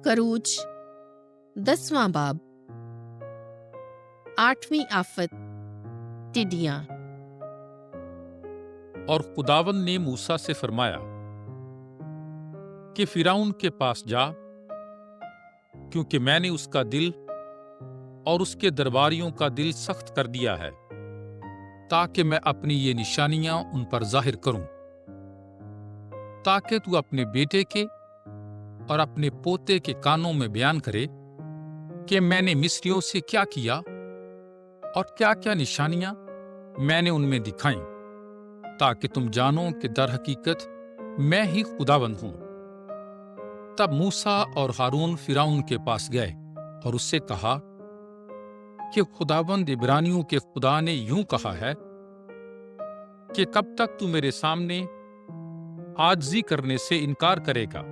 करूज 10वां बाब। 8वीं आफत टिड्डियां। और खुदावंद ने मूसा से फरमाया कि फिरौन के पास जा, क्योंकि मैंने उसका दिल और उसके दरबारियों का दिल सख्त कर दिया है, ताकि मैं अपनी ये निशानियां उन पर जाहिर करूं, ताकि तू अपने बेटे के और अपने पोते के कानों में बयान करे कि मैंने मिस्रियों से क्या किया और क्या क्या निशानियां मैंने उनमें दिखाई, ताकि तुम जानो कि दर हकीकत मैं ही खुदावंद हूं। तब मूसा और हारून फिरौन के पास गए और उससे कहा कि खुदावंद इब्रानियों के खुदा ने यूं कहा है कि कब तक तू मेरे सामने आजिज़ी करने से इनकार करेगा।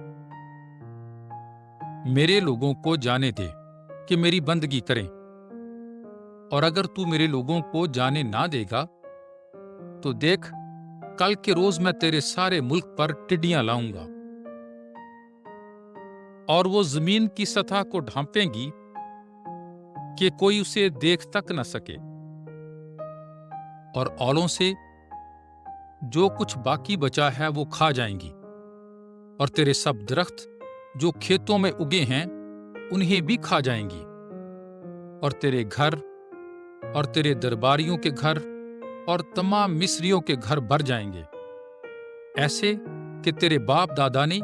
मेरे लोगों को जाने दे कि मेरी बंदगी करें, और अगर तू मेरे लोगों को जाने ना देगा तो देख, कल के रोज मैं तेरे सारे मुल्क पर टिड्डियां लाऊंगा, और वो जमीन की सतह को ढांपेंगी कि कोई उसे देख तक न सके, और औलों से जो कुछ बाकी बचा है वो खा जाएंगी, और तेरे सब दरख्त जो खेतों में उगे हैं उन्हें भी खा जाएंगी, और तेरे घर और तेरे दरबारियों के घर और तमाम मिस्रियों के घर भर जाएंगे, ऐसे कि तेरे बाप दादा ने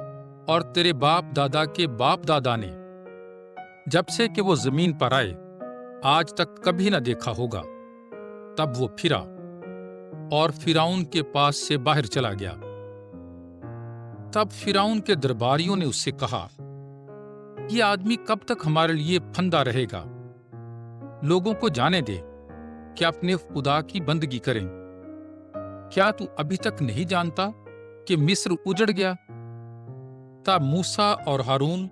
और तेरे बाप दादा के बाप दादा ने जब से कि वो जमीन पर आए आज तक कभी न देखा होगा। तब वो फिरा और फिरौन के पास से बाहर चला गया। तब फिरौन के दरबारियों ने उससे कहा, ये आदमी कब तक हमारे लिए फंदा रहेगा? लोगों को जाने दे कि अपने खुदा की बंदगी करें। क्या तू अभी तक नहीं जानता कि मिस्र उजड़ गया? तब मूसा और हारून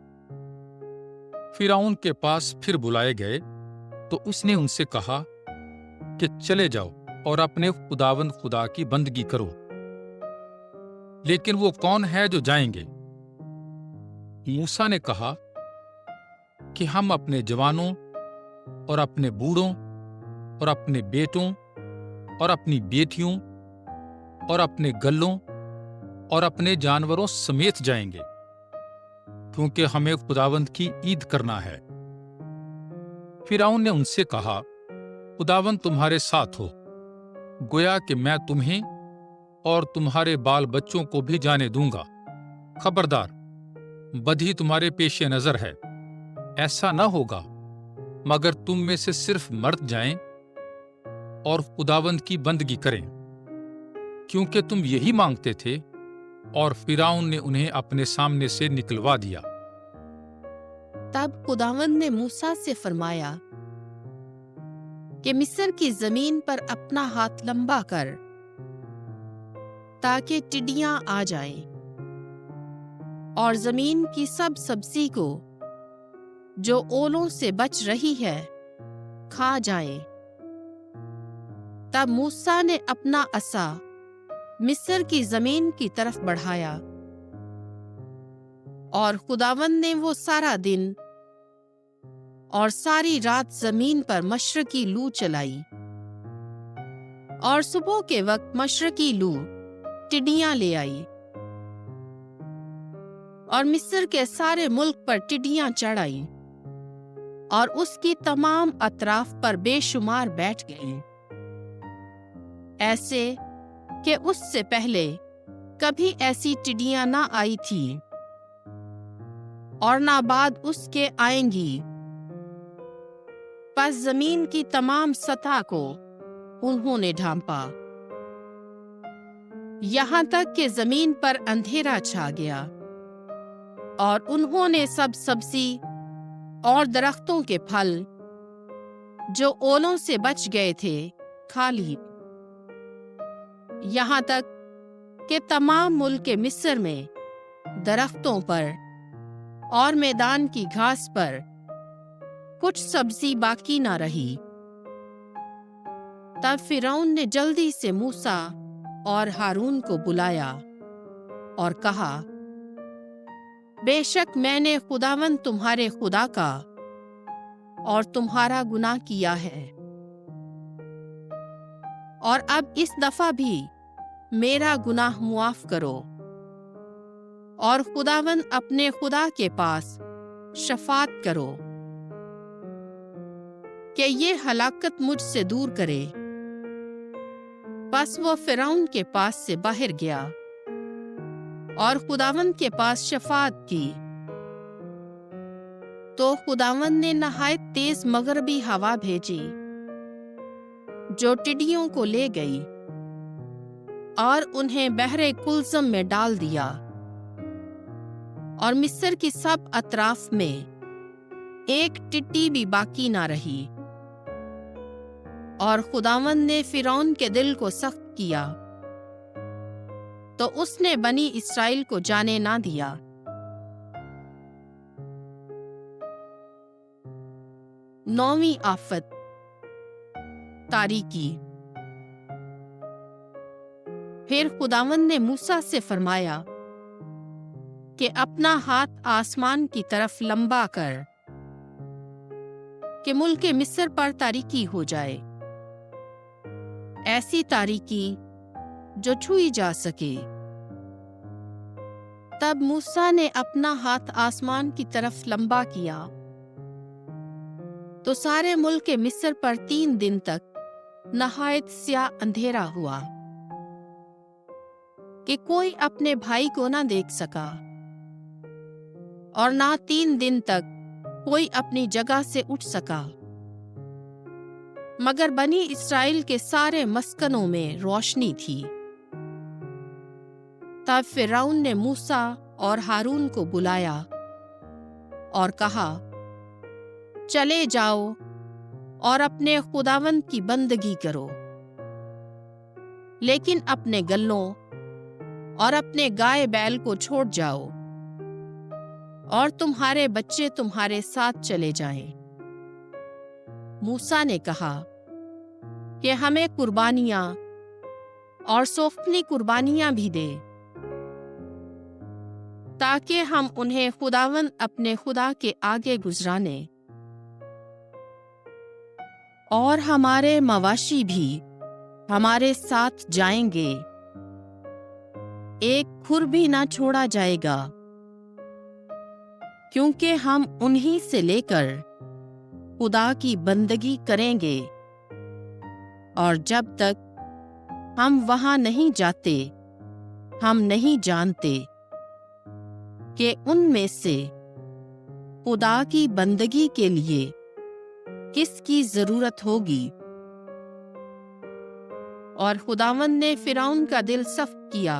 फिरौन के पास फिर बुलाए गए तो उसने उनसे कहा कि चले जाओ और अपने खुदावंद खुदा की बंदगी करो। लेकिन वो कौन है जो जाएंगे? मूसा ने कहा कि हम अपने जवानों और अपने बूढ़ों और अपने बेटों और अपनी बेटियों और अपने गल्लों और अपने जानवरों समेत जाएंगे, क्योंकि हमें खुदावंद की ईद करना है। फिरौन ने उनसे कहा, खुदावंद तुम्हारे साथ हो, गोया कि मैं तुम्हें और तुम्हारे बाल बच्चों को भी जाने दूंगा। खबरदार, बदी तुम्हारे पेशे नजर है। ऐसा न होगा मगर तुम में से सिर्फ मर्द जाएं और खुदावंद की बंदगी करें, क्योंकि तुम यही मांगते थे। और फिरौन ने उन्हें अपने सामने से निकलवा दिया। तब खुदावंद ने मूसा से फरमाया कि मिस्र की जमीन पर अपना हाथ लंबा कर, ताकि टिड्डियां आ जाएं और जमीन की सब सब्जी को जो ओलों से बच रही है खा जाए। तब मूसा ने अपना असा मिस्र की जमीन की तरफ बढ़ाया, और खुदावंद ने वो सारा दिन और सारी रात जमीन पर मशरकी लू चलाई, और सुबह के वक्त मशरकी लू टिड्डियां ले आई, और मिस्र के सारे मुल्क पर टिड्डियां चढ़ आई और उसकी तमाम अतराफ पर बेशुमार बैठ गईं, ऐसे कि उससे पहले कभी ऐसी टिड्डियां ना आई थी और ना बाद उसके आएंगी। बस जमीन की तमाम सतह को उन्होंने ढांपा, यहां तक कि जमीन पर अंधेरा छा गया, और उन्होंने सब सब्जी और दरख्तों के फल जो ओलों से बच गए थे खा ली, यहां तक कि तमाम मुल्क मिस्र में दरख्तों पर और मैदान की घास पर कुछ सब्जी बाकी ना रही। तब फिरौन ने जल्दी से मूसा और हारून को बुलाया और कहा, बेशक मैंने खुदावंद तुम्हारे खुदा का और तुम्हारा गुनाह किया है, और अब इस दफा भी मेरा गुनाह मुआफ करो, और खुदावंद अपने खुदा के पास शफात करो कि ये हलाकत मुझसे दूर करे। बस वो फिरौन के पास से बाहर गया और खुदावंद के पास शफात की। तो खुदावंद ने नहायत तेज मगरबी हवा भेजी जो टिड्डियों को ले गई और उन्हें बहरे कुलसम में डाल दिया, और मिस्र की सब अतराफ में एक टिड्डी भी बाकी ना रही। और खुदावंद ने फिरौन के दिल को सख्त किया, तो उसने बनी इस्राएल को जाने ना दिया। नौवीं आफत, तारीकी। फिर खुदावंद ने मूसा से फरमाया कि अपना हाथ आसमान की तरफ लंबा कर कि मुल्क मिस्र पर तारीकी हो जाए, ऐसी तारीकी जो छुई जा सके। तब मूसा ने अपना हाथ आसमान की तरफ लंबा किया, तो सारे मुल्क मिस्र पर 3 दिन तक नहायत स्याह अंधेरा हुआ कि कोई अपने भाई को ना देख सका, और ना 3 दिन तक कोई अपनी जगह से उठ सका, मगर बनी इस्राएल के सारे मस्कनों में रोशनी थी। तब फिरौन ने मूसा और हारून को बुलाया और कहा, चले जाओ और अपने खुदावंद की बंदगी करो, लेकिन अपने गल्लों और अपने गाय बैल को छोड़ जाओ, और तुम्हारे बच्चे तुम्हारे साथ चले जाएं। मूसा ने कहा कि हमें कुर्बानियां और सोफ्तनी कुर्बानियां भी दे, ताकि हम उन्हें खुदावंद अपने खुदा के आगे गुजराने, और हमारे मवाशी भी हमारे साथ जाएंगे, एक खुर भी ना छोड़ा जाएगा, क्योंकि हम उन्हीं से लेकर खुदा की बंदगी करेंगे, और जब तक हम वहां नहीं जाते हम नहीं जानते कि उनमें से खुदा की बंदगी के लिए किसकी जरूरत होगी। और खुदावंद ने फिरौन का दिल सख्त किया,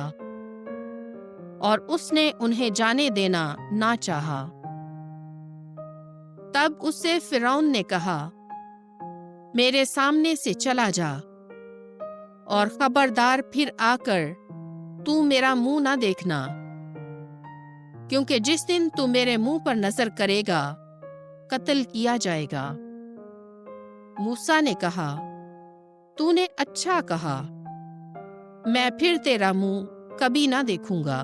और उसने उन्हें जाने देना ना चाहा। तब उससे फिरौन ने कहा, मेरे सामने से चला जा, और खबरदार फिर आकर तू मेरा मुंह ना देखना, क्योंकि जिस दिन तू मेरे मुंह पर नजर करेगा कत्ल किया जाएगा। मूसा ने कहा, तूने अच्छा कहा, मैं फिर तेरा मुंह कभी ना देखूंगा।